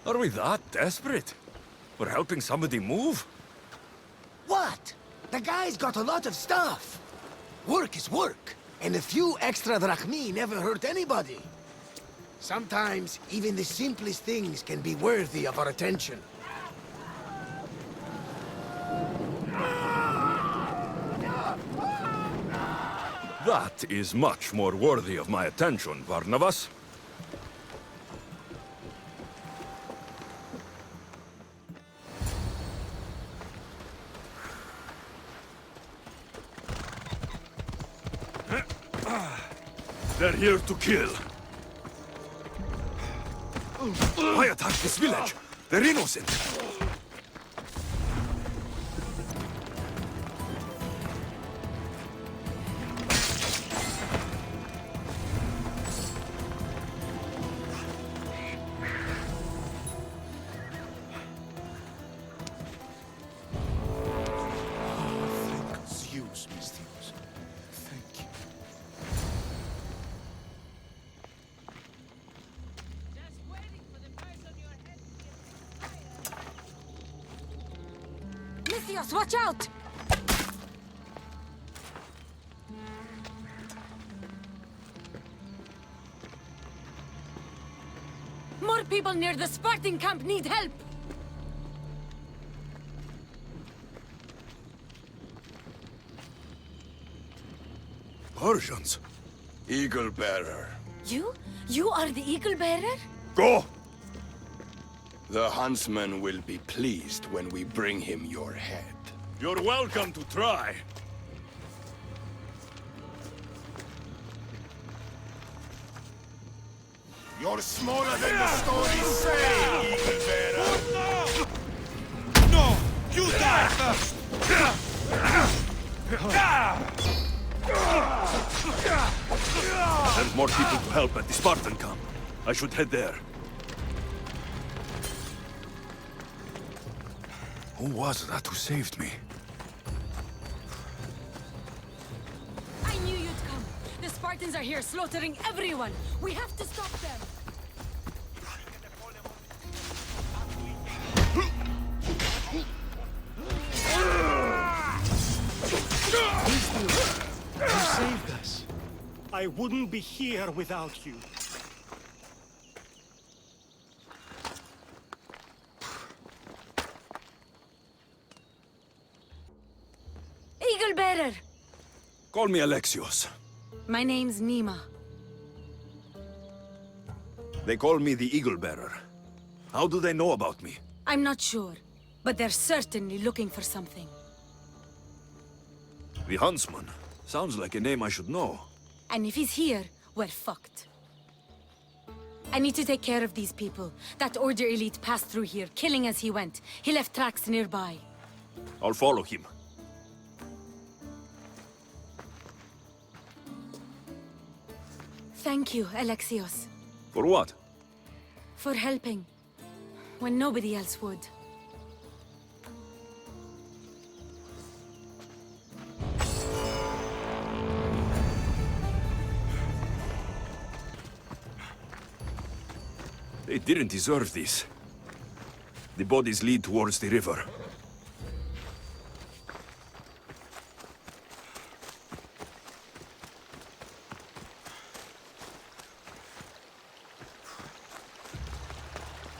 Are we that desperate? We're helping somebody move? What? The guy's got a lot of stuff. Work is work, and a few extra drachmi never hurt anybody. Sometimes, even the simplest things can be worthy of our attention. That is much more worthy of my attention, Barnabas. They're here to kill. Why attack this village? They're innocent. Watch out! More people near the Spartan camp need help! Persians? Eagle Bearer. You? You are the Eagle Bearer? Go! The huntsman will be pleased when we bring him your head. You're welcome to try. You're smaller than the stories say, Eagle Bearer. No! You die first! There's more people to help at the Spartan camp. I should head there. Who was that who saved me? I knew you'd come. The Spartans are here slaughtering everyone. We have to stop them. You saved us. I wouldn't be here without you. Eagle Bearer! Call me Alexios. My name's Nima. They call me the Eagle Bearer. How do they know about me? I'm not sure, but they're certainly looking for something. The Huntsman. Sounds like a name I should know. And if he's here, we're fucked. I need to take care of these people. That Order elite passed through here, killing as he went. He left tracks nearby. I'll follow him. Thank you, Alexios. For what? For helping. When nobody else would. They didn't deserve this. The bodies lead towards the river.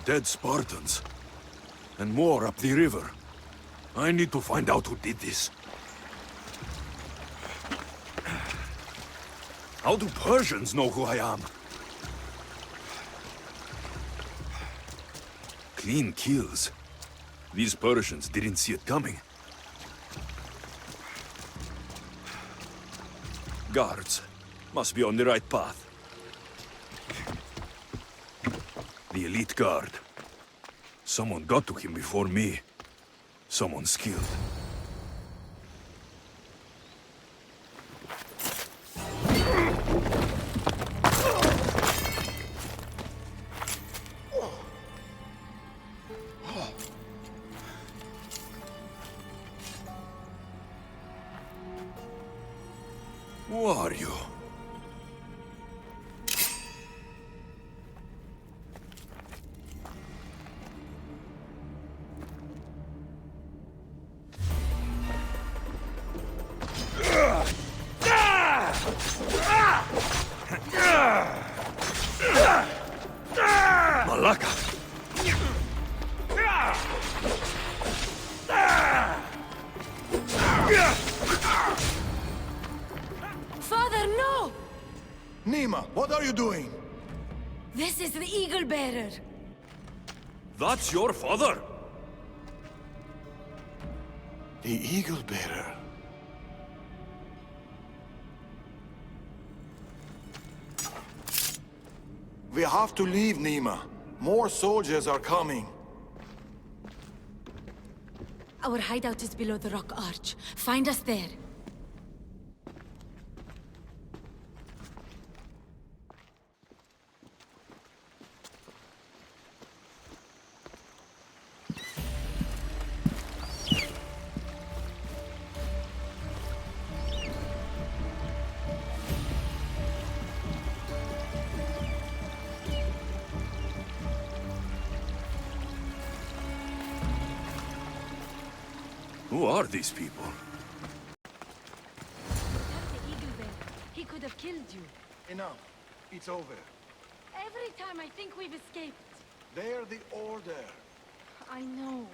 Dead Spartans. And more up the river. I need to find out who did this. How do Persians know who I am? Clean kills. These Persians didn't see it coming. Guards. Must be on the right path. The elite guard. Someone got to him before me. Someone skilled. Who are you? Raka! Father, no! Nima, what are you doing? This is the Eagle Bearer. That's your father? The Eagle Bearer. We have to leave, Nima. More soldiers are coming. Our hideout is below the rock arch. Find us there. Who are these people? The Eagle Bearer. He could have killed you. Enough. It's over. Every time I think we've escaped. They're the Order. I know.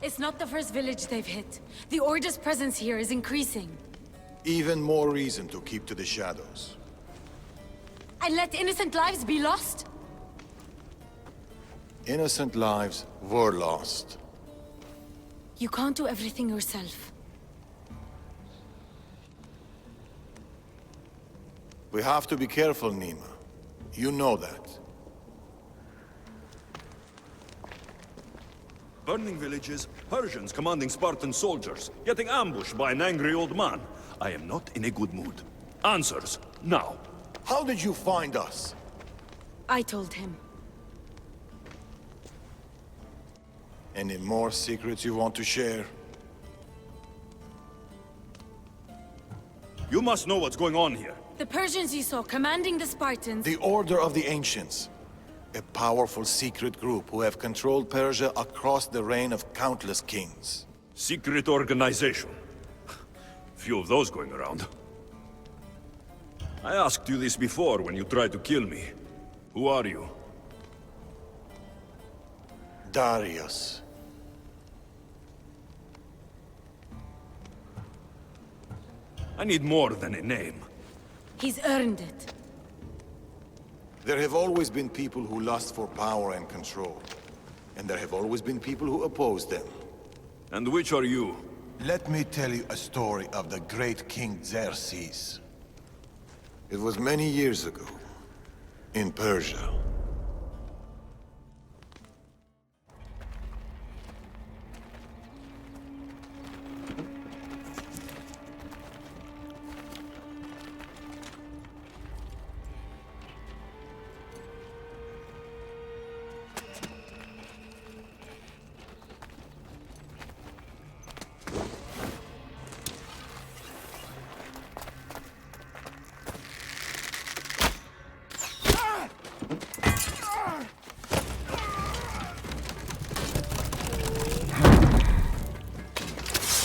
It's not the first village they've hit. The Order's presence here is increasing. Even more reason to keep to the shadows. And let innocent lives be lost? Innocent lives were lost. You can't do everything yourself. We have to be careful, Nima. You know that. Burning villages, Persians commanding Spartan soldiers, getting ambushed by an angry old man. I am not in a good mood. Answers, now. How did you find us? I told him. Any more secrets you want to share? You must know what's going on here. The Persians you saw commanding the Spartans... The Order of the Ancients. A powerful secret group who have controlled Persia across the reign of countless kings. Secret organization. Few of those going around. I asked you this before when you tried to kill me. Who are you? Darius. I need more than a name. He's earned it. There have always been people who lust for power and control. And there have always been people who oppose them. And which are you? Let me tell you a story of the great King Xerxes. It was many years ago, in Persia.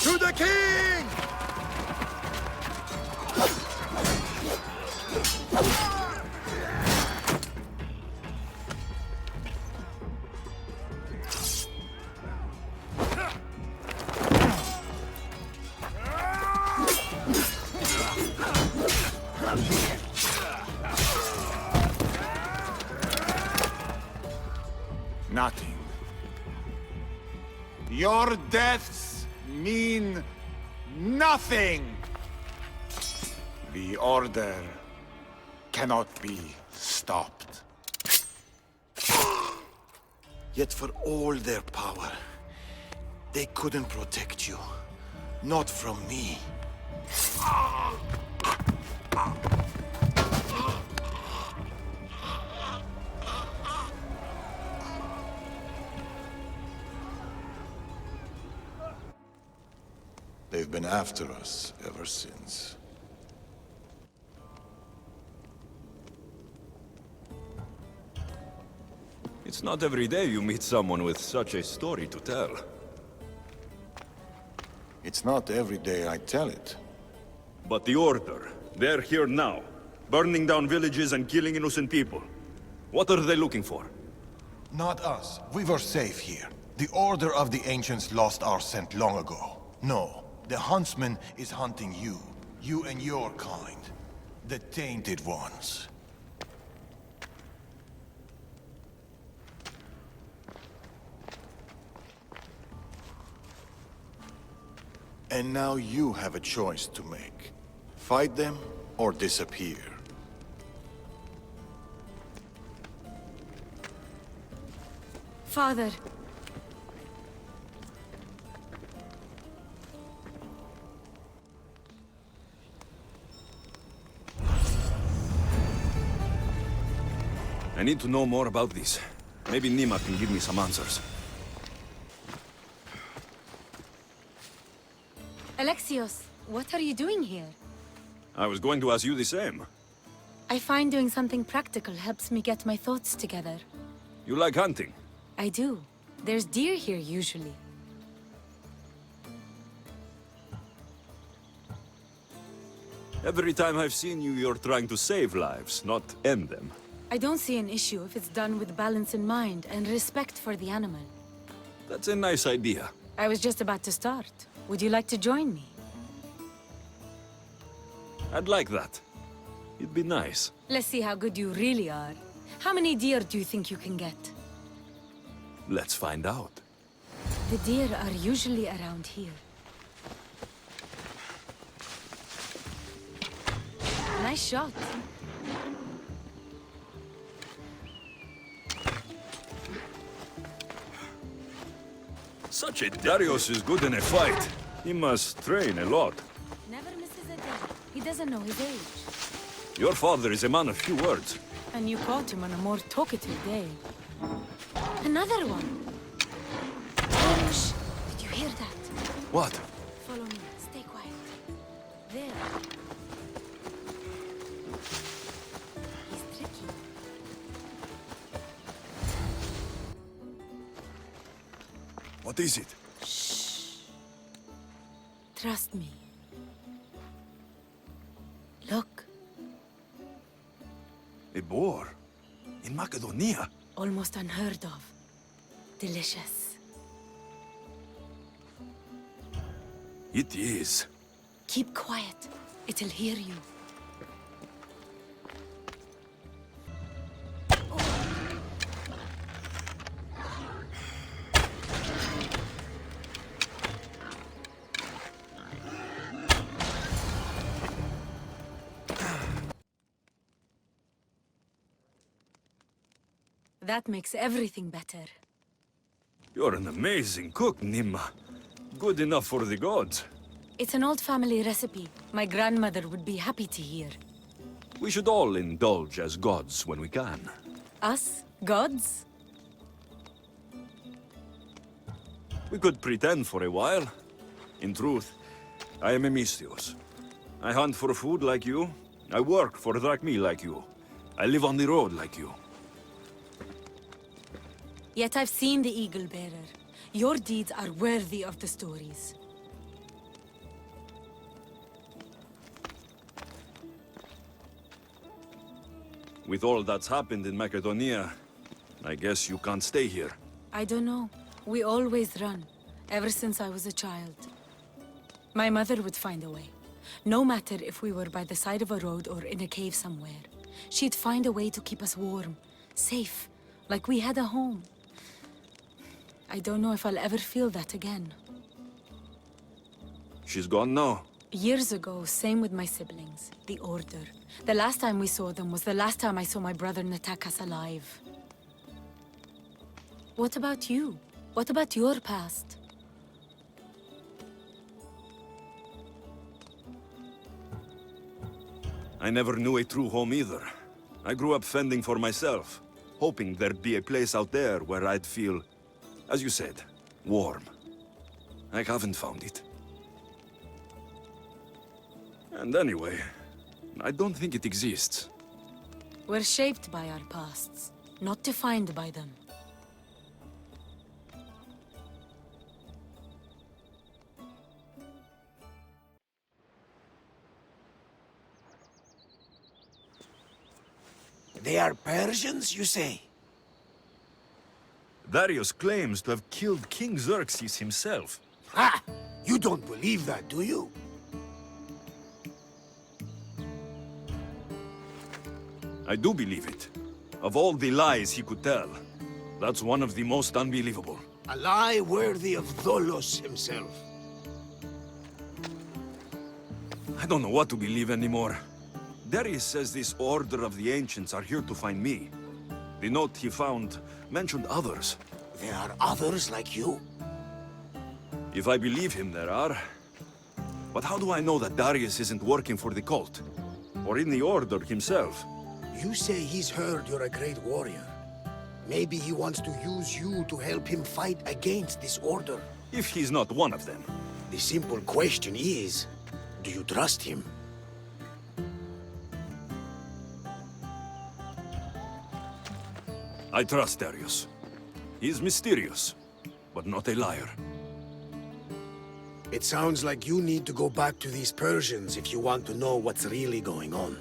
To the king! Nothing. Your deaths mean nothing. The Order cannot be stopped. Yet for all their power, they couldn't protect you. Not from me. They've been after us ever since. It's not every day you meet someone with such a story to tell. It's not every day I tell it. But the Order, they're here now, burning down villages and killing innocent people. What are they looking for? Not us. We were safe here. The Order of the Ancients lost our scent long ago. No, the Huntsman is hunting you. You and your kind. The Tainted Ones. And now you have a choice to make. Fight them or disappear. Father. I need to know more about this. Maybe Nima can give me some answers. Alexios, what are you doing here? I was going to ask you the same. I find doing something practical helps me get my thoughts together. You like hunting? I do. There's deer here usually. Every time I've seen you, you're trying to save lives, not end them. I don't see an issue if it's done with balance in mind and respect for the animal. That's a nice idea. I was just about to start. Would you like to join me? I'd like that. It'd be nice. Let's see how good you really are. How many deer do you think you can get? Let's find out. The deer are usually around here. Nice shot. Such a Darius is good in a fight. He must train a lot. Never misses a day. He doesn't know his age. Your father is a man of few words. And you caught him on a more talkative day. Another one! Oh, shh! Did you hear that? What? Follow me. Stay quiet. There. He's tricky. What is it? Trust me. Look. A boar? In Macedonia? Almost unheard of. Delicious. It is. Keep quiet. It'll hear you. That makes everything better. You're an amazing cook, Nima. Good enough for the gods. It's an old family recipe. My grandmother would be happy to hear. We should all indulge as gods when we can. Us? Gods? We could pretend for a while. In truth, I am a Mystios. I hunt for food like you. I work for Drachmi like you. I live on the road like you. Yet I've seen the Eagle Bearer. Your deeds are worthy of the stories. With all that's happened in Macedonia, I guess you can't stay here. I don't know. We always run, ever since I was a child. My mother would find a way. No matter if we were by the side of a road or in a cave somewhere. She'd find a way to keep us warm, safe, like we had a home. I don't know if I'll ever feel that again. She's gone now. Years ago, same with my siblings, the Order. The last time we saw them was the last time I saw my brother Natakas alive. What about you? What about your past? I never knew a true home either. I grew up fending for myself, hoping there'd be a place out there where I'd feel, as you said, warm. I haven't found it. And anyway, I don't think it exists. We're shaped by our pasts, not defined by them. They are Persians, you say? Darius claims to have killed King Xerxes himself. Ha! You don't believe that, do you? I do believe it. Of all the lies he could tell, that's one of the most unbelievable. A lie worthy of Tholos himself. I don't know what to believe anymore. Darius says this Order of the Ancients are here to find me. The note he found mentioned others. There are others like you? If I believe him, there are. But how do I know that Darius isn't working for the cult? Or in the Order himself? You say he's heard you're a great warrior. Maybe he wants to use you to help him fight against this order. If he's not one of them. The simple question is, do you trust him? I trust Darius. He's mysterious, but not a liar. It sounds like you need to go back to these Persians if you want to know what's really going on.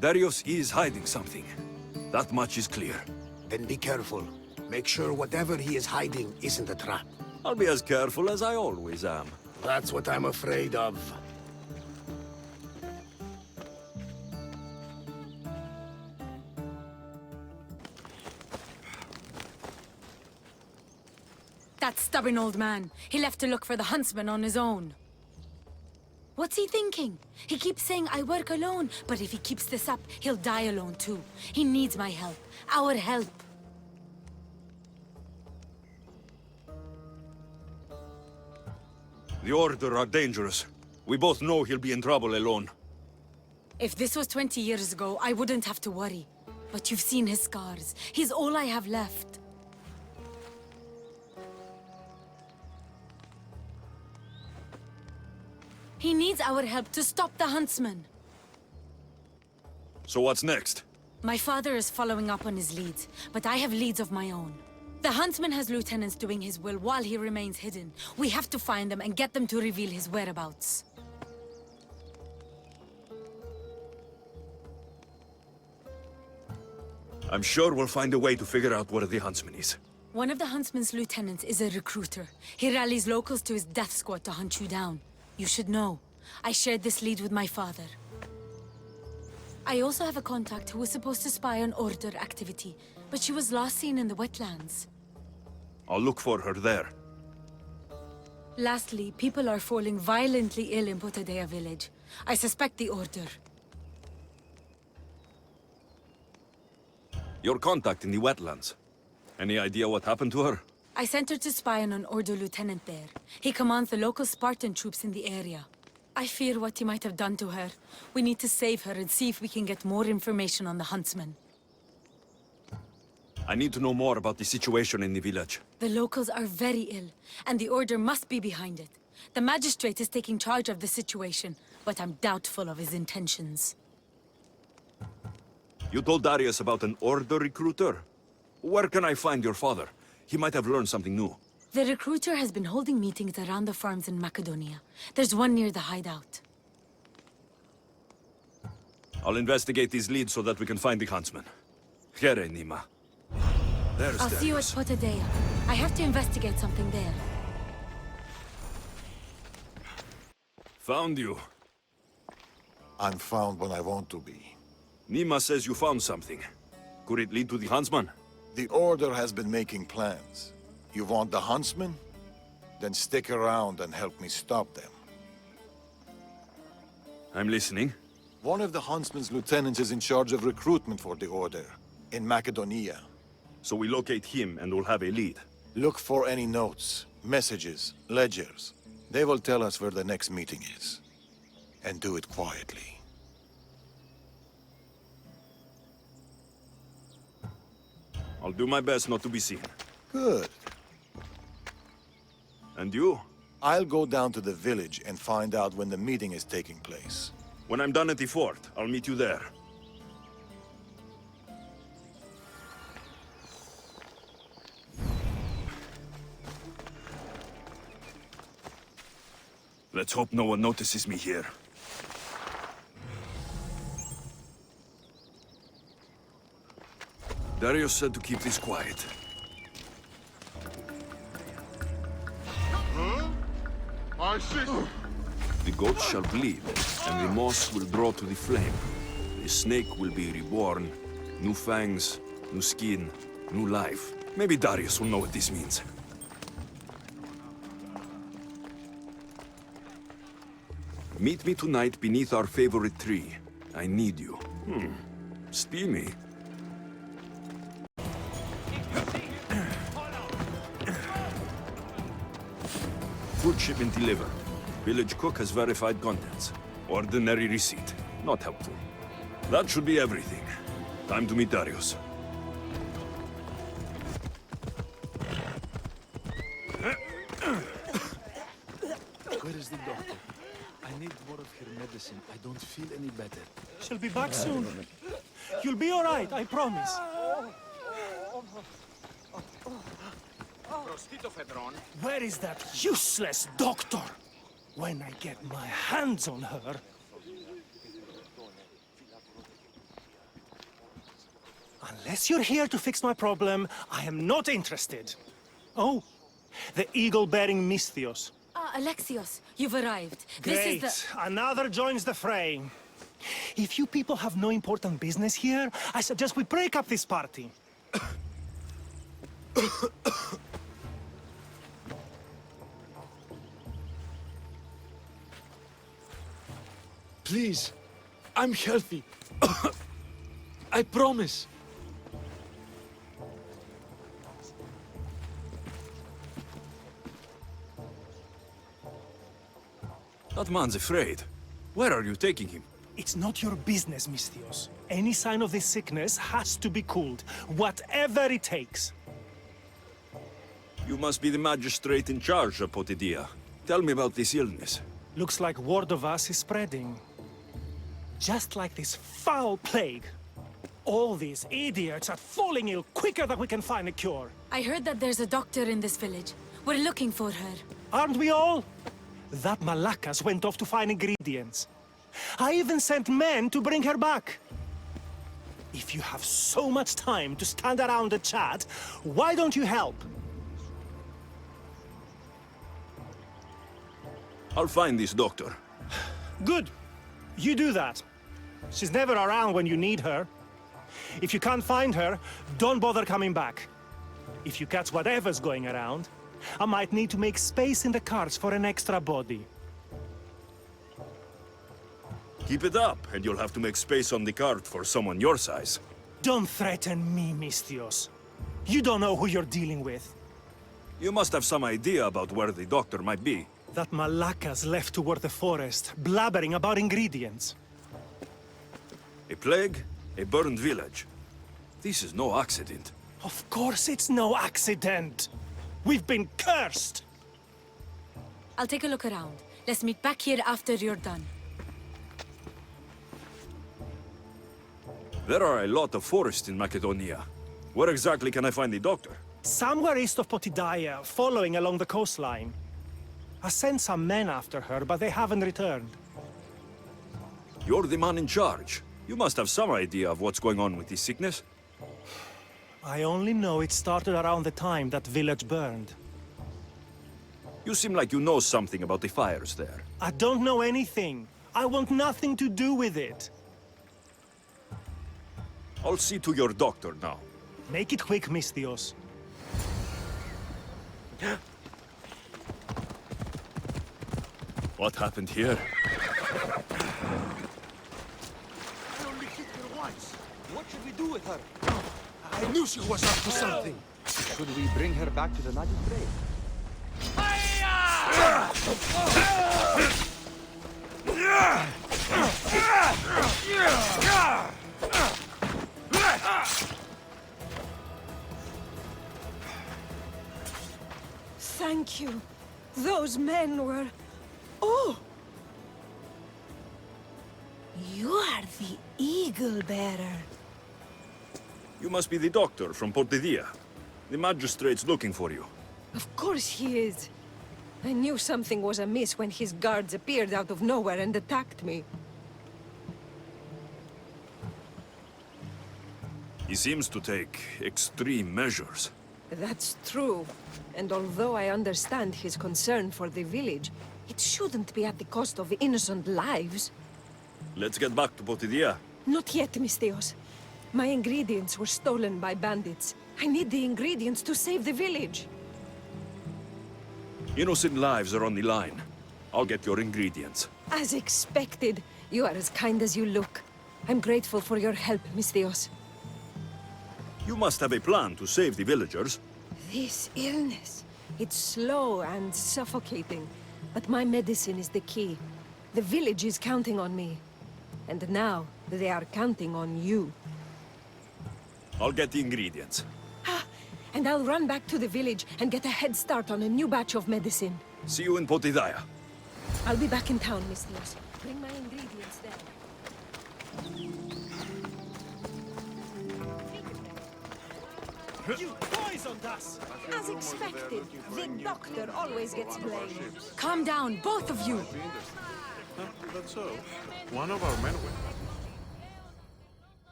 Darius is hiding something. That much is clear. Then be careful. Make sure whatever he is hiding isn't a trap. I'll be as careful as I always am. That's what I'm afraid of. That stubborn old man. He left to look for the huntsman on his own. What's he thinking? He keeps saying I work alone, but if he keeps this up, he'll die alone too. He needs my help. Our help. The Order are dangerous. We both know he'll be in trouble alone. If this was 20 years ago, I wouldn't have to worry. But you've seen his scars. He's all I have left. He needs our help to stop the huntsman. So what's next? My father is following up on his leads, but I have leads of my own. The huntsman has lieutenants doing his will while he remains hidden. We have to find them and get them to reveal his whereabouts. I'm sure we'll find a way to figure out where the huntsman is. One of the huntsman's lieutenants is a recruiter. He rallies locals to his death squad to hunt you down. You should know. I shared this lead with my father. I also have a contact who was supposed to spy on Order activity, but she was last seen in the wetlands. I'll look for her there. Lastly, people are falling violently ill in Potadea village. I suspect the Order. Your contact in the wetlands. Any idea what happened to her? I sent her to spy on an Order lieutenant there. He commands the local Spartan troops in the area. I fear what he might have done to her. We need to save her and see if we can get more information on the huntsman. I need to know more about the situation in the village. The locals are very ill, and the Order must be behind it. The magistrate is taking charge of the situation, but I'm doubtful of his intentions. You told Darius about an Order recruiter? Where can I find your father? He might have learned something new. The recruiter has been holding meetings around the farms in Macedonia. There's one near the hideout. I'll investigate these leads so that we can find the huntsman. Here, Nima. There's I'll see you at Darius. Potadea. I have to investigate something there. Found you. I'm found when I want to be. Nima says you found something. Could it lead to the huntsman? The Order has been making plans. You want the huntsman? Then stick around and help me stop them. I'm listening. One of the huntsman's lieutenants is in charge of recruitment for the Order, in Macedonia. So we locate him and we'll have a lead. Look for any notes, messages, ledgers. They will tell us where the next meeting is. And do it quietly. I'll do my best not to be seen. Good. And you? I'll go down to the village and find out when the meeting is taking place. When I'm done at the fort, I'll meet you there. Let's hope no one notices me here. Darius said to keep this quiet. I see. The goats shall bleed, and the moss will draw to the flame. The snake will be reborn. New fangs, new skin, new life. Maybe Darius will know what this means. Meet me tonight beneath our favorite tree. I need you. Steamy. Food shipment delivered. Village cook has verified contents. Ordinary receipt. Not helpful. That should be everything. Time to meet Darius. Where is the doctor? I need more of her medicine. I don't feel any better. She'll be back soon. You'll be all right, I promise. Where is that useless doctor? When I get my hands on her... Unless you're here to fix my problem, I am not interested. Oh, the eagle-bearing Misthios. Alexios, you've arrived. Great. This is the... Another joins the fray. If you people have no important business here, I suggest we break up this party. Please, I'm healthy. I promise. That man's afraid. Where are you taking him? It's not your business, Misthios. Any sign of this sickness has to be cooled, whatever it takes. You must be the magistrate in charge of Potidia. Tell me about this illness. Looks like word of us is spreading. Just like this foul plague. All these idiots are falling ill quicker than we can find a cure. I heard that there's a doctor in this village. We're looking for her. Aren't we all? That Malakas went off to find ingredients. I even sent men to bring her back. If you have so much time to stand around and chat, why don't you help? I'll find this doctor. Good. You do that. She's never around when you need her. If you can't find her, don't bother coming back. If you catch whatever's going around, I might need to make space in the carts for an extra body. Keep it up, and you'll have to make space on the cart for someone your size. Don't threaten me, Misthios. You don't know who you're dealing with. You must have some idea about where the doctor might be. That Malakas left toward the forest, blabbering about ingredients. A plague, a burned village. This is no accident. Of course it's no accident. We've been cursed. I'll take a look around. Let's meet back here after you're done. There are a lot of forests in Macedonia. Where exactly can I find the doctor? Somewhere east of Potidaia, following along the coastline. I sent some men after her, but they haven't returned. You're the man in charge. You must have some idea of what's going on with this sickness. I only know it started around the time that village burned. You seem like you know something about the fires there. I don't know anything. I want nothing to do with it. I'll see to your doctor now. Make it quick, Misthios. What happened here? I only hit her once. What should we do with her? I knew she was up to something. Should we bring her back to the magistrate? Thank you. Those men were... Oh! You are the Eagle Bearer. You must be the doctor from Potidia. The magistrate's looking for you. Of course he is. I knew something was amiss when his guards appeared out of nowhere and attacked me. He seems to take extreme measures. That's true. And although I understand his concern for the village, it shouldn't be at the cost of innocent lives. Let's get back to Potidia. Not yet, Misthios. My ingredients were stolen by bandits. I need the ingredients to save the village. Innocent lives are on the line. I'll get your ingredients. As expected. You are as kind as you look. I'm grateful for your help, Misthios. You must have a plan to save the villagers. This illness. It's slow and suffocating. But my medicine is the key. The village is counting on me. And now, they are counting on you. I'll get the ingredients. And I'll run back to the village and get a head start on a new batch of medicine. See you in Potidaya. I'll be back in town, Misthios. Bring my ingredients there. You poisoned us! As expected, the doctor always gets blamed. Calm down, both of you. That's so. One of our men went.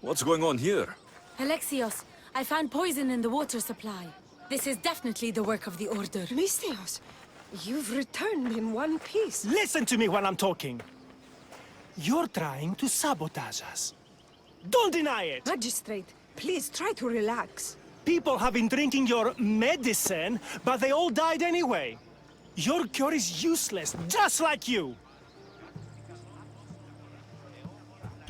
What's going on here? Alexios, I found poison in the water supply. This is definitely the work of the Order. Misthios, you've returned in one piece. Listen to me when I'm talking. You're trying to sabotage us. Don't deny it! Magistrate, please try to relax. People have been drinking your medicine, but they all died anyway. Your cure is useless, just like you.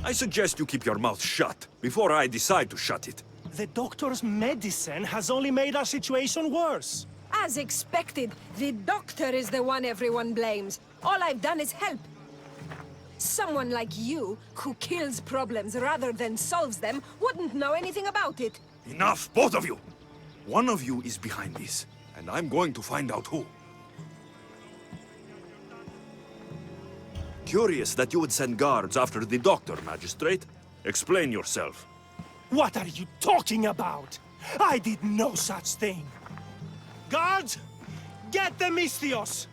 I suggest you keep your mouth shut before I decide to shut it. The doctor's medicine has only made our situation worse. As expected, the doctor is the one everyone blames. All I've done is help. Someone like you, who kills problems rather than solves them, wouldn't know anything about it. Enough, both of you! One of you is behind this, and I'm going to find out who. Curious that you would send guards after the doctor, Magistrate. Explain yourself. What are you talking about? I did no such thing. Guards, get the Misthios!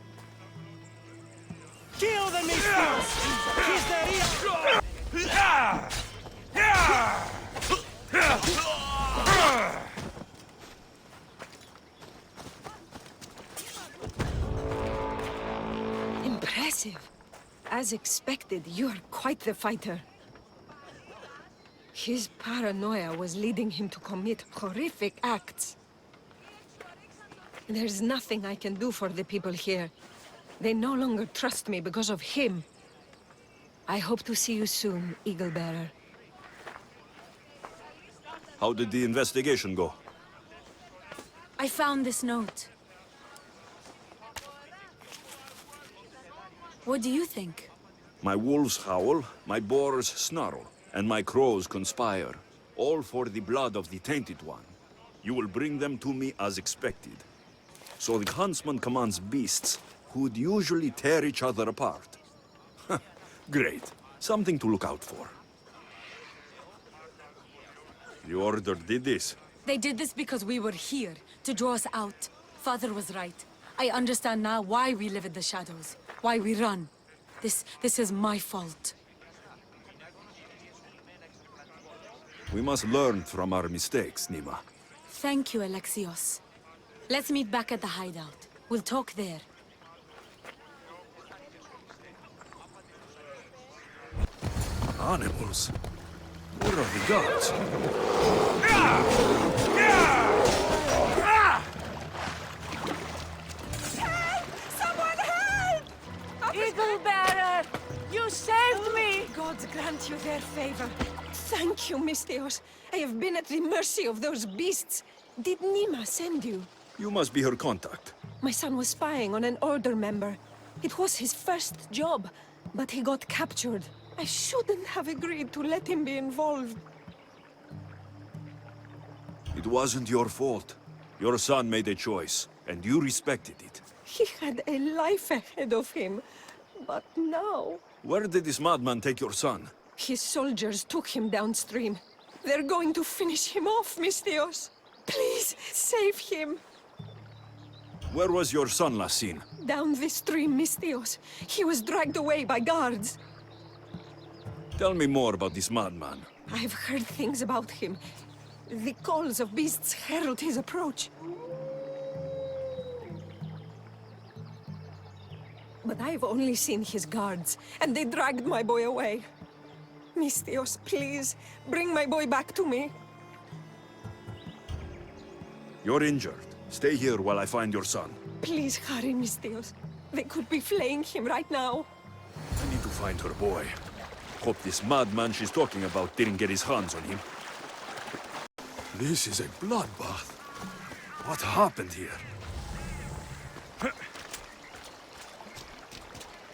Kill the Misthios! He's the Impressive. As expected, you are quite the fighter. His paranoia was leading him to commit horrific acts. There's nothing I can do for the people here. They no longer trust me because of him. I hope to see you soon, Eagle Bearer. How did the investigation go? I found this note. What do you think? My wolves howl, my boars snarl, and my crows conspire, all for the blood of the Tainted One. You will bring them to me as expected. So the huntsman commands beasts who would usually tear each other apart. Great. Something to look out for. The Order did this. They did this because we were here, to draw us out. Father was right. I understand now why we live in the shadows, why we run. This is my fault. We must learn from our mistakes, Nima. Thank you, Alexios. Let's meet back at the hideout. We'll talk there. Animals? Where are the guards? Someone help! Eagle Bearer! You saved me! God grant you their favor. Thank you, Misthios. I have been at the mercy of those beasts. Did Nima send you? You must be her contact. My son was spying on an Order member. It was his first job, but he got captured. I shouldn't have agreed to let him be involved. It wasn't your fault. Your son made a choice, and you respected it. He had a life ahead of him, but now... Where did this madman take your son? His soldiers took him downstream. They're going to finish him off, Misthios. Please, save him. Where was your son last seen? Down the stream, Misthios. He was dragged away by guards. Tell me more about this madman. I've heard things about him. The calls of beasts herald his approach. But I've only seen his guards, and they dragged my boy away. Mistios, please, bring my boy back to me. You're injured. Stay here while I find your son. Please hurry, Mistios. They could be flaying him right now. I need to find her boy. Hope this madman she's talking about didn't get his hands on him. This is a bloodbath. What happened here?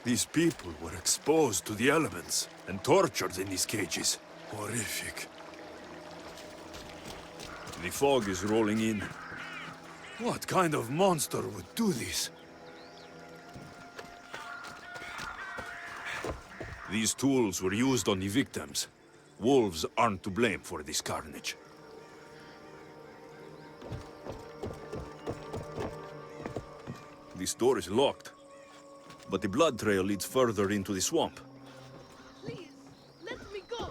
These people were exposed to the elements and tortured in these cages. Horrific. The fog is rolling in. What kind of monster would do this? These tools were used on the victims. Wolves aren't to blame for this carnage. This door is locked, but the blood trail leads further into the swamp. Please, let me go.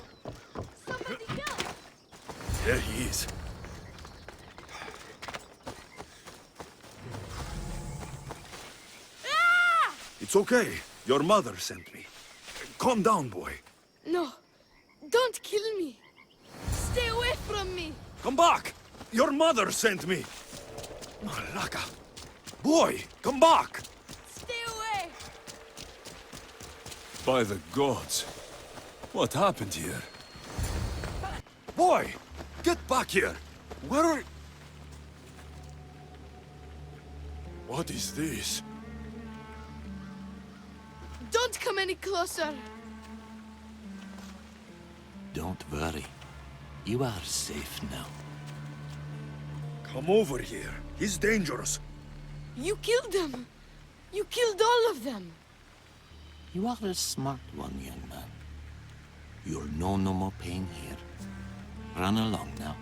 Somebody help! There he is. Ah! It's okay. Your mother sent me. Calm down, boy. No, don't kill me. Stay away from me. Come back! Your mother sent me! Malaka! Boy, come back! Stay away. By the gods. What happened here? Boy! Get back here! Where are... What is this? Don't come any closer. Don't worry. You are safe now. Come over here. He's dangerous. You killed them. You killed all of them. You are a smart one, young man. You'll know no more pain here. Run along now.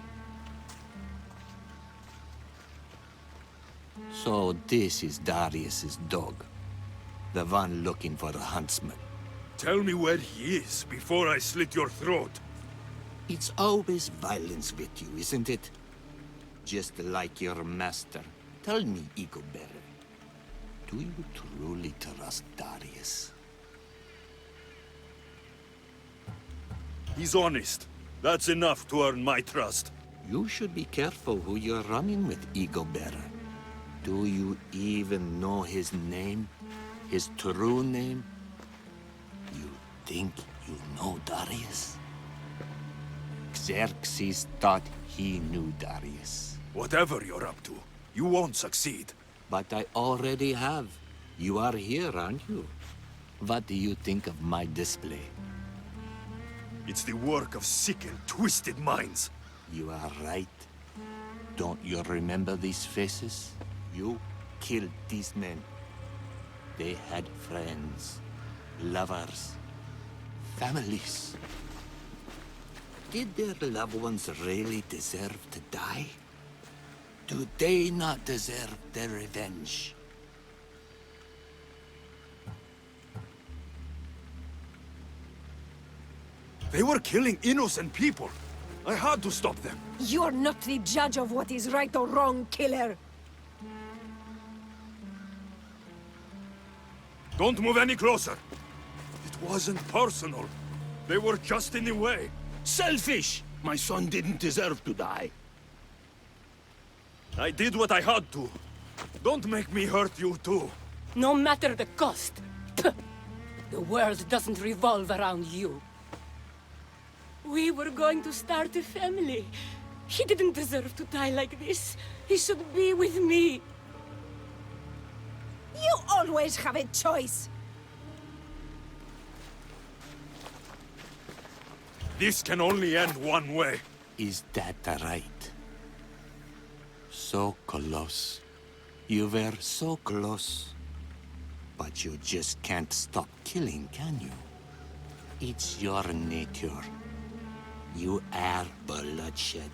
So this is Darius's dog. The one looking for a huntsman. Tell me where he is before I slit your throat. It's always violence with you, isn't it? Just like your master. Tell me, Eagle-bearer, do you truly trust Darius? He's honest. That's enough to earn my trust. You should be careful who you're running with, Eagle-bearer. Do you even know his name? His true name? You think you know Darius? Xerxes thought he knew Darius. Whatever you're up to, you won't succeed. But I already have. You are here, aren't you? What do you think of my display? It's the work of sick and twisted minds. You are right. Don't you remember these faces? You killed these men. They had friends, lovers, families. Did their loved ones really deserve to die? Do they not deserve their revenge? They were killing innocent people. I had to stop them. You're not the judge of what is right or wrong, killer. Don't move any closer. It wasn't personal. They were just in the way. Selfish! My son didn't deserve to die. I did what I had to. Don't make me hurt you too. No matter the cost. Puh. The world doesn't revolve around you. We were going to start a family. He didn't deserve to die like this. He should be with me. You always have a choice. This can only end one way. Is that right? So close. You were so close. But you just can't stop killing, can you? It's your nature. You are bloodshed.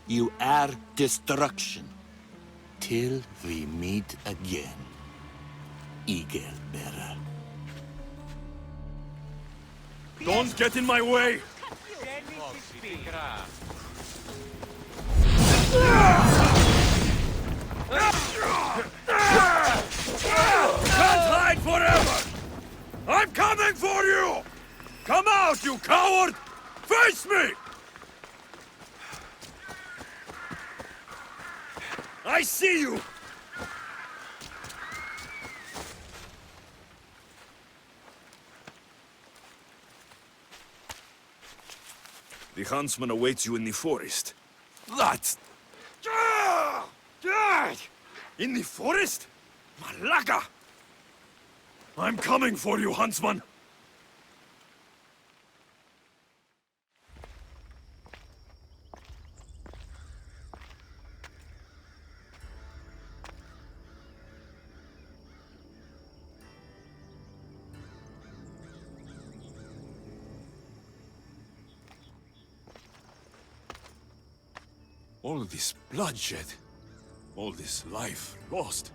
You are destruction. Till we meet again, Eagle-bearer. Don't get in my way! Can't hide forever! I'm coming for you! Come out, you coward! Face me! I see you! The huntsman awaits you in the forest. That's... In the forest? Malaka! I'm coming for you, huntsman! All this bloodshed, all this life lost.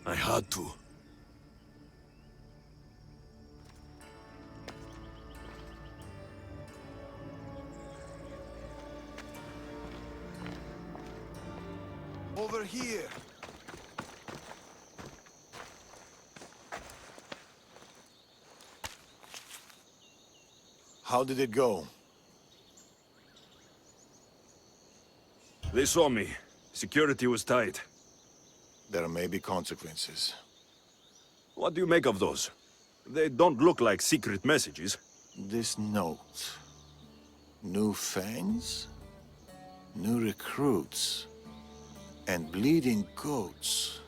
I had to. Over here. How did it go? They saw me. Security was tight. There may be consequences. What do you make of those? They don't look like secret messages. This note. New fangs? New recruits? And bleeding goats.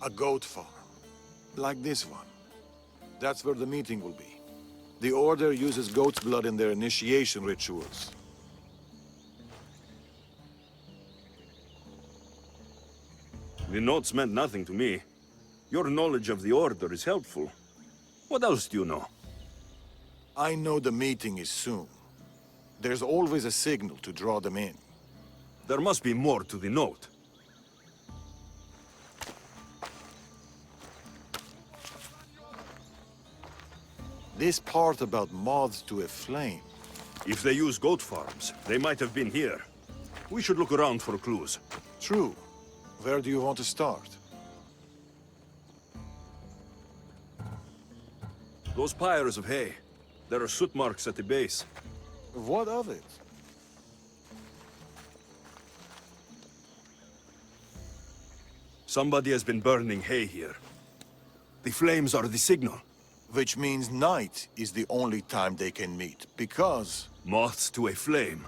A goat farm. Like this one. That's where the meeting will be. The Order uses goat's blood in their initiation rituals. The notes meant nothing to me. Your knowledge of the Order is helpful. What else do you know? I know the meeting is soon. There's always a signal to draw them in. There must be more to the note. This part about moths to a flame. If they use goat farms, they might have been here. We should look around for clues. True. Where do you want to start? Those pyres of hay. There are soot marks at the base. What of it? Somebody has been burning hay here. The flames are the signal. Which means night is the only time they can meet, because... Moths to a flame.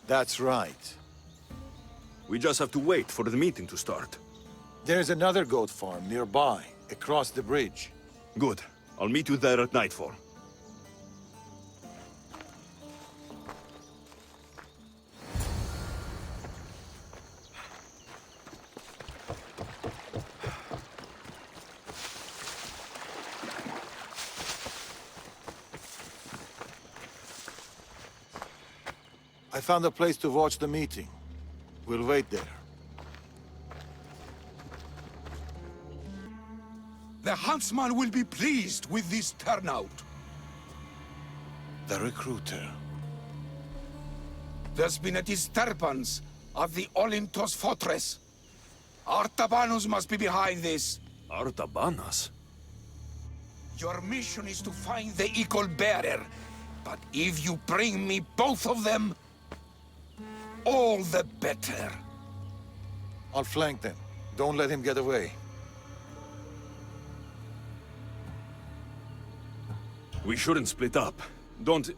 That's right. We just have to wait for the meeting to start. There's another goat farm nearby, across the bridge. Good. I'll meet you there at nightfall. I found a place to watch the meeting. We'll wait there. The huntsman will be pleased with this turnout. The recruiter. There's been a disturbance at the Olintos fortress. Artabanus must be behind this. Artabanus? Your mission is to find the equal bearer. But if you bring me both of them, all the better. I'll flank them. Don't let him get away. We shouldn't split up. Don't...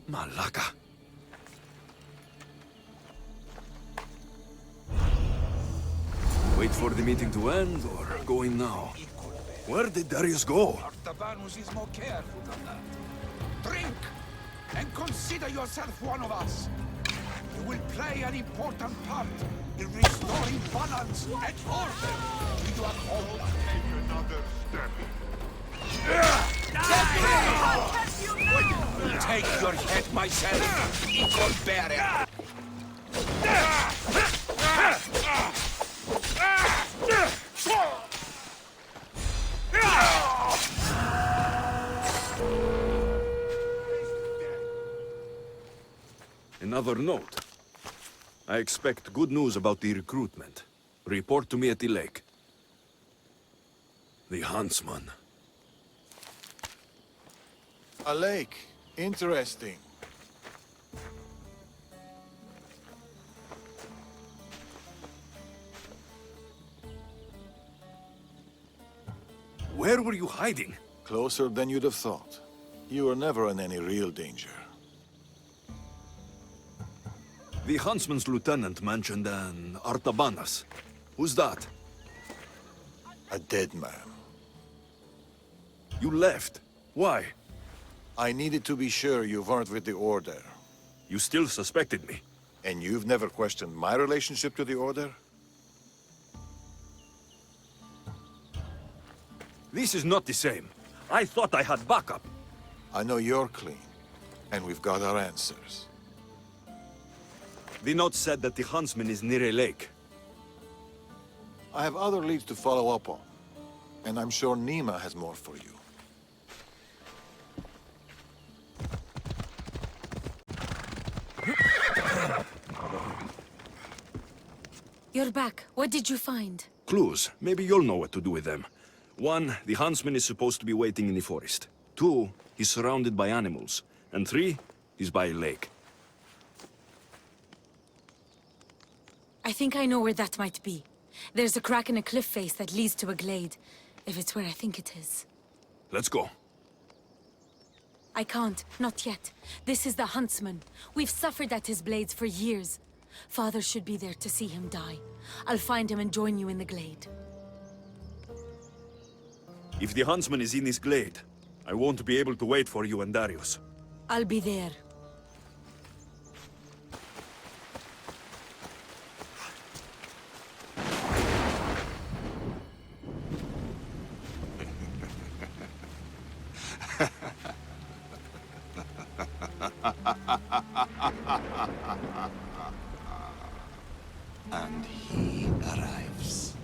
Malaka. Wait for the meeting to end, or go in now? Where did Darius go? Artabanus is more careful than that. Drink, and consider yourself one of us. You will play an important part in restoring balance and order to your home. Take another step. Take your head, myself, equal bearer. Another note. I expect good news about the recruitment. Report to me at the lake. The huntsman. A lake. Interesting. Where were you hiding? Closer than you'd have thought. You were never in any real danger. The huntsman's lieutenant mentioned an Artabanas. Who's that? A dead man. You left. Why? I needed to be sure you weren't with the Order. You still suspected me. And you've never questioned my relationship to the Order? This is not the same. I thought I had backup. I know you're clean, and we've got our answers. The note said that the huntsman is near a lake. I have other leads to follow up on, and I'm sure Nima has more for you. You're back. What did you find? Clues. Maybe you'll know what to do with them. 1, the huntsman is supposed to be waiting in the forest. 2, he's surrounded by animals. And 3, he's by a lake. I think I know where that might be. There's a crack in a cliff face that leads to a glade, if it's where I think it is. Let's go. I can't. Not yet. This is the huntsman. We've suffered at his blades for years. Father should be there to see him die. I'll find him and join you in the glade. If the huntsman is in this glade, I won't be able to wait for you and Darius. I'll be there. And he arrives.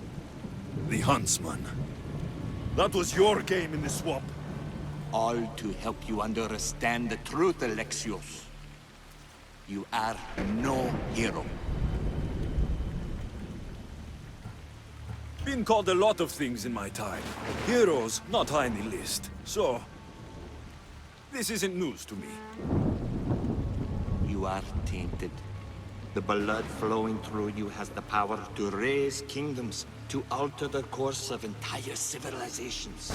The huntsman. That was your game in the swamp. All to help you understand the truth, Alexios. You are no hero. Been called a lot of things in my time. Heroes, not high in the list. So, this isn't news to me. You are tainted. The blood flowing through you has the power to raise kingdoms, to alter the course of entire civilizations.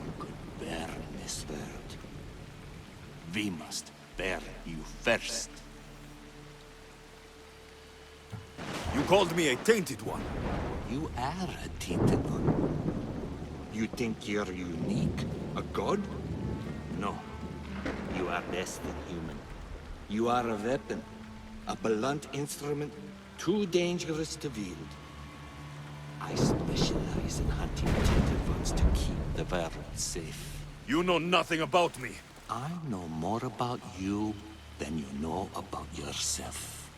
You could burn this world. We must burn you first. You called me a tainted one. You are a tainted one. You think you're unique? A god? No. You are less than human. You are a weapon. A blunt instrument, too dangerous to wield. I specialize in hunting tainted ones to keep the world safe. You know nothing about me. I know more about you than you know about yourself.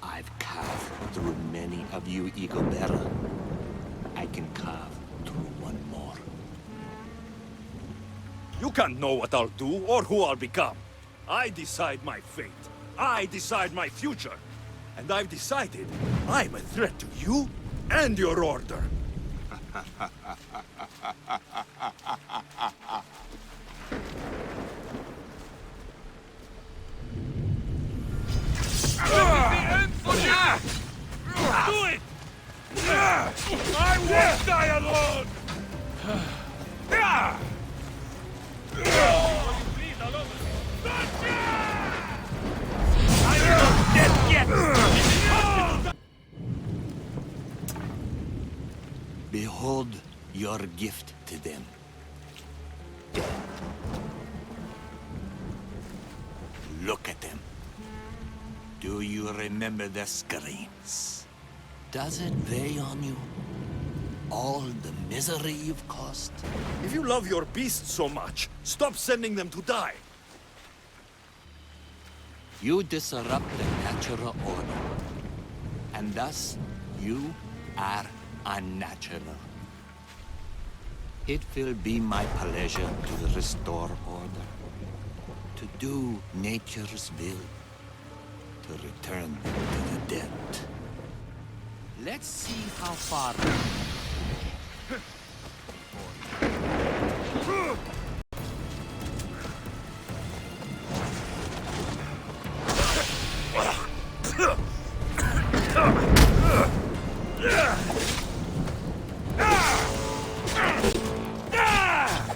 I've carved through many of you, Eagle Bearer. I can carve through one more. You can't know what I'll do or who I'll become. I decide my fate. I decide my future. And I've decided I'm a threat to you and your order. Do it! I won't die alone! I'm not dead yet! Behold your gift to them. Look at them. Do you remember their screams? Does it weigh on you? All the misery you've caused? If you love your beasts so much, stop sending them to die. You disrupt the natural order. And thus, you are unnatural. It will be my pleasure to restore order. To do nature's will. To return to the dead. Let's see how far...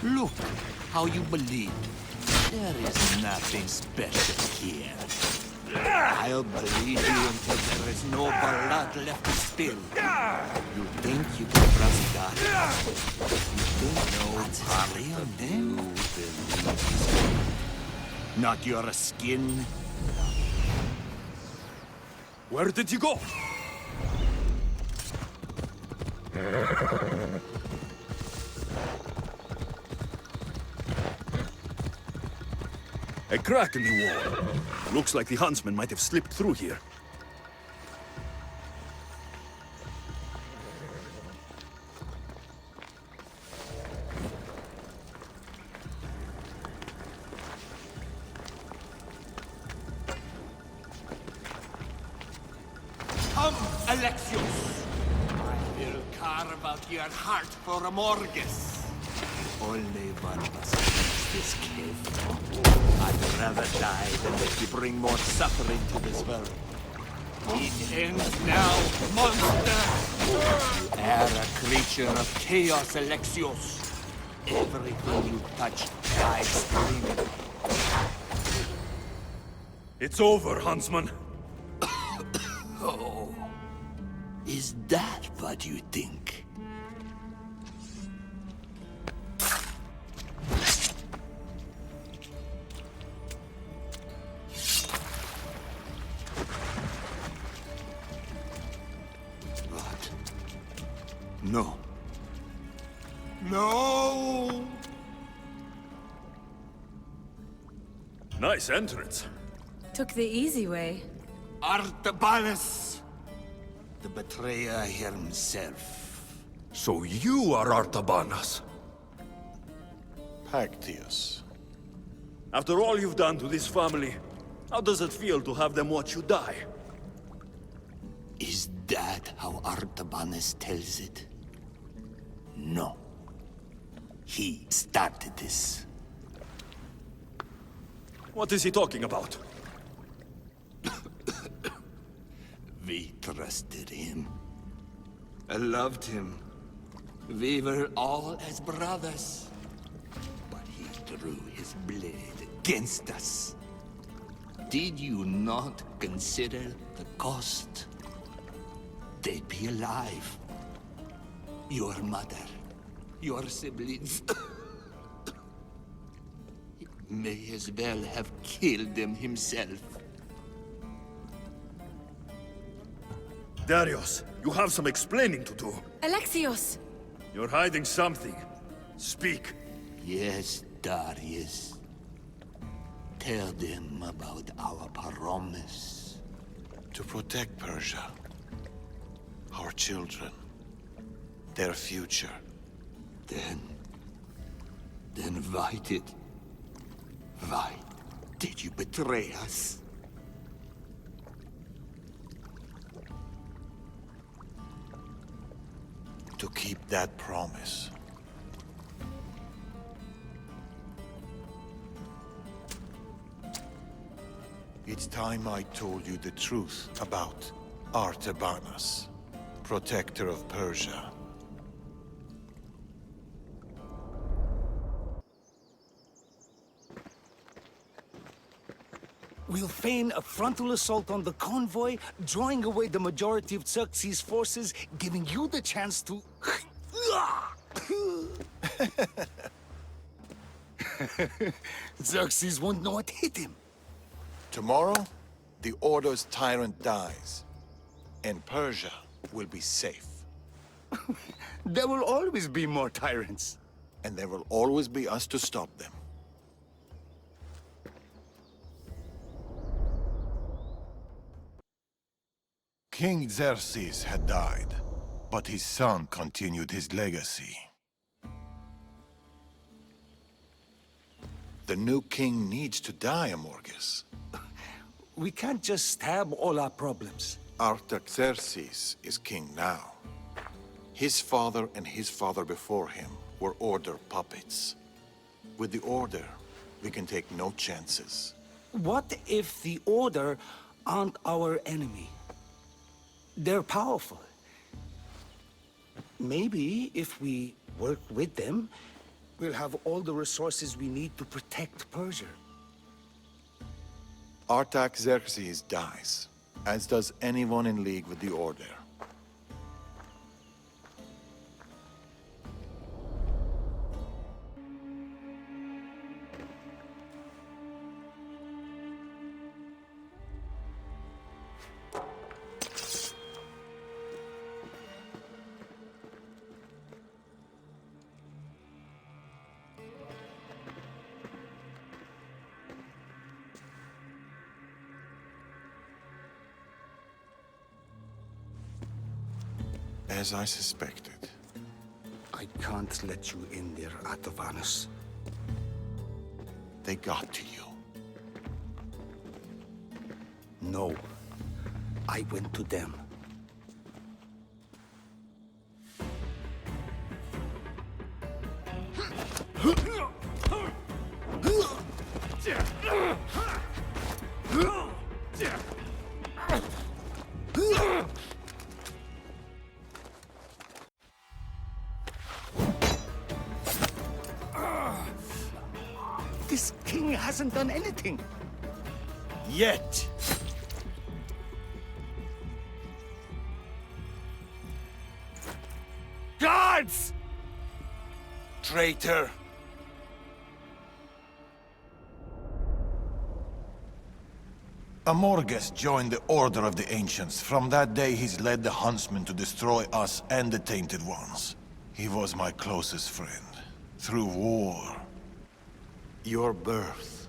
Look how you believe. There is nothing special here. I'll believe you until there is no blood left to spill. You think you can trust God? You think what's his real name? You believe not your skin. Where did you go? A crack in the wall. Looks like the huntsman might have slipped through here. Come, Alexios! I will carve out your heart for Amorgus. Only one must reach this cave. I'd rather die than let you bring more suffering to this world. It ends now, monster! You are a creature of chaos, Alexios. Everything you touch dies screaming. It's over, huntsman. Oh, is that what you think? What? No. No! Nice entrance. Took the easy way. Artabanus! The betrayer himself. So you are Artabanas. Pactius. After all you've done to this family, how does it feel to have them watch you die? Is that how Artabanus tells it? No. He started this. What is he talking about? We trusted him. I loved him. We were all as brothers. But he drew his blade against us. Did you not consider the cost? They'd be alive. Your mother, your siblings. He may as well have killed them himself. Darius, you have some explaining to do. Alexios! You're hiding something. Speak. Yes, Darius. Tell them about our promise. To protect Persia. Our children. Their future. Then why did you betray us? To keep that promise. It's time I told you the truth about Artabanus, protector of Persia. We'll feign a frontal assault on the convoy, drawing away the majority of Xerxes' forces, giving you the chance to... Xerxes won't know what hit him. Tomorrow, the Order's tyrant dies, and Persia will be safe. There will always be more tyrants. And there will always be us to stop them. King Xerxes had died, but his son continued his legacy. The new king needs to die, Amorges. We can't just stab all our problems. Artaxerxes is king now. His father and his father before him were Order puppets. With the Order, we can take no chances. What if the Order aren't our enemy? They're powerful. Maybe if we work with them, we'll have all the resources we need to protect Persia. Artaxerxes dies, as does anyone in league with the Order. As I suspected. I can't let you in there, Atovanus. They got to you. No. I went to them. This king hasn't done anything. Yet! Guards! Traitor! Amorges joined the Order of the Ancients. From that day, he's led the Huntsmen to destroy us and the Tainted Ones. He was my closest friend. Through war. Your birth.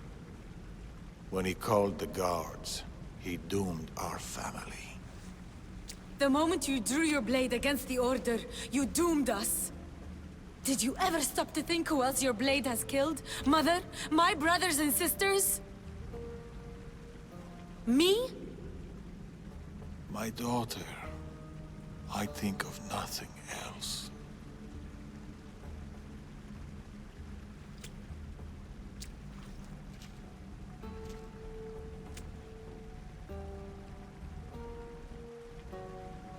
When he called the guards, he doomed our family. The moment you drew your blade against the Order, you doomed us. Did you ever stop to think who else your blade has killed? Mother? My brothers and sisters? Me? My daughter. I think of nothing else.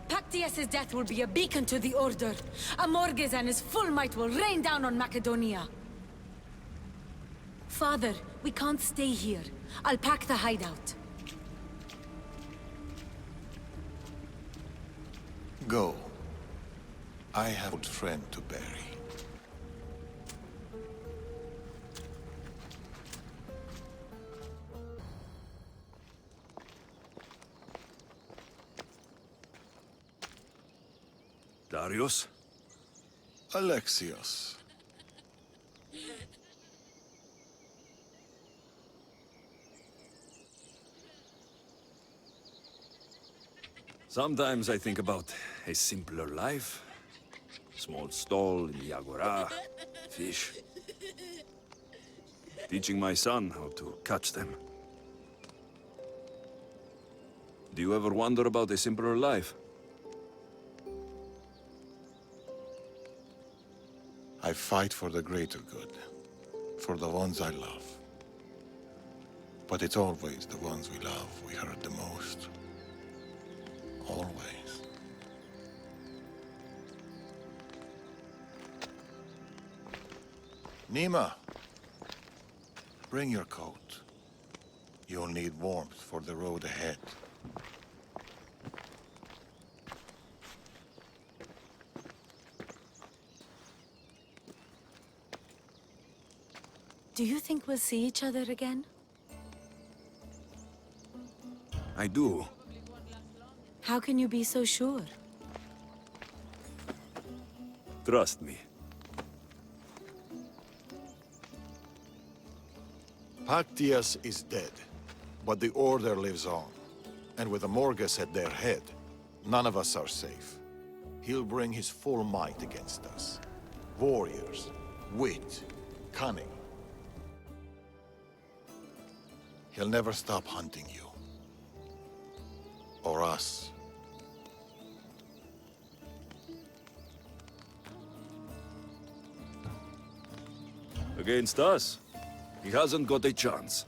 Pactius' death will be a beacon to the Order. Amorges and his full might will rain down on Macedonia. Father, we can't stay here. I'll pack the hideout. Go. I have a friend to bury. Darius? Alexios. Sometimes I think about a simpler life. Small stall in the agora, fish. Teaching my son how to catch them. Do you ever wonder about a simpler life? I fight for the greater good. For the ones I love. But it's always the ones we love we hurt the most. Always. Nima, bring your coat. You'll need warmth for the road ahead. Do you think we'll see each other again? I do. How can you be so sure? Trust me. Pactius is dead, but the Order lives on. And with Amorges at their head, none of us are safe. He'll bring his full might against us. Warriors, wit, cunning. He'll never stop hunting you. Or us. Against us, he hasn't got a chance.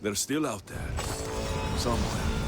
They're still out there. Somewhere.